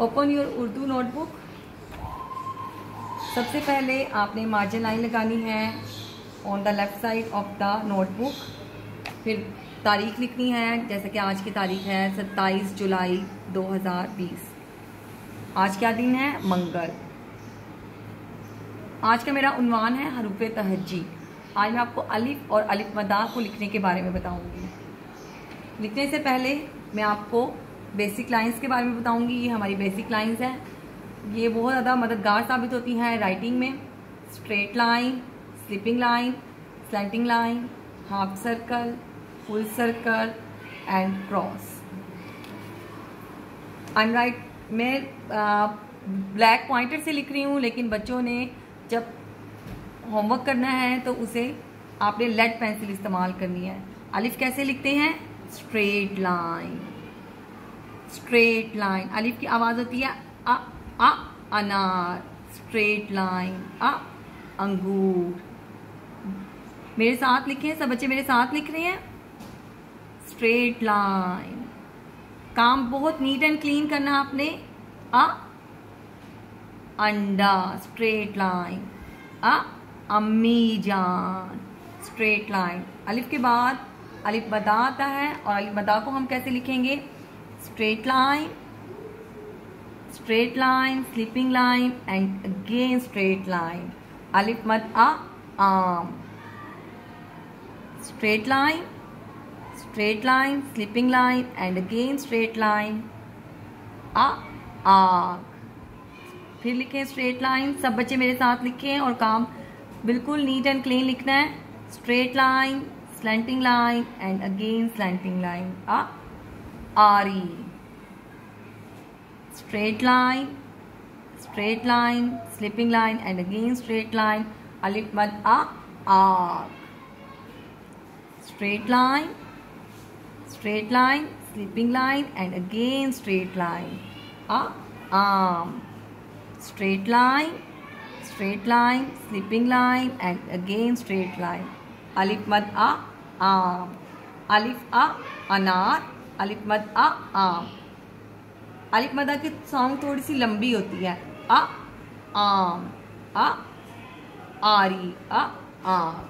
Open your Urdu notebook. सबसे पहले आपने मार्जिन लाइन लगानी है on the left side of the notebook. फिर तारीख लिखनी है, जैसे कि आज की तारीख है 27 जुलाई 2020। आज क्या दिन है? मंगल। आज का मेरा उन्वान है हरूफ तहज्जी। आज मैं आपको अलिफ और अलिफ मदा को लिखने के बारे में बताऊंगी। लिखने से पहले मैं आपको बेसिक लाइंस के बारे में बताऊंगी। ये हमारी बेसिक लाइंस हैं, ये बहुत ज़्यादा मददगार साबित होती हैं राइटिंग में। Straight line, slipping line, slanting line, half circle, full circle and cross. I am right. मैं ब्लैक पॉइंटर से लिख रही हूँ, लेकिन बच्चों ने जब होमवर्क करना है तो उसे आपने लेड पेंसिल इस्तेमाल करनी है। अलिफ कैसे लिखते हैं? Straight line. Straight line. अलिफ की आवाज़ होती है अ आ अनार। Straight line. अ अंगूर। मेरे साथ लिखें, सब बच्चे मेरे साथ लिख रहे हैं। Straight line. काम बहुत नीट एंड क्लीन करना आपने। अ अंडा। Straight line. अ अम्मी जान। Straight line. अलिफ के बाद अलिफ मदा आता है, और अलिफ मदा को हम कैसे लिखेंगे? Straight line, straight line, slipping line and again straight line. अलिफ मद आ आम। Straight line, straight line, slipping line and again straight line. आ आग। फिर लिखें स्ट्रेट लाइन। सब बच्चे मेरे साथ लिखें और काम बिल्कुल नीट एंड क्लीन लिखना है। Straight line, slanting line and again slanting line. आ आरी। Straight line, straight line, slipping line and again straight line. अलिफ मद आ आग। Straight line, straight line, slipping line and again straight line. आ आम। Straight line, straight line, slipping line and again straight line. अलिफ मद आ आम। अलिफ आ अनार। अलिफ मद आ आम। अलिफ मदा की साउंड थोड़ी सी लंबी होती है। आ आम। आ आरी। आ आम।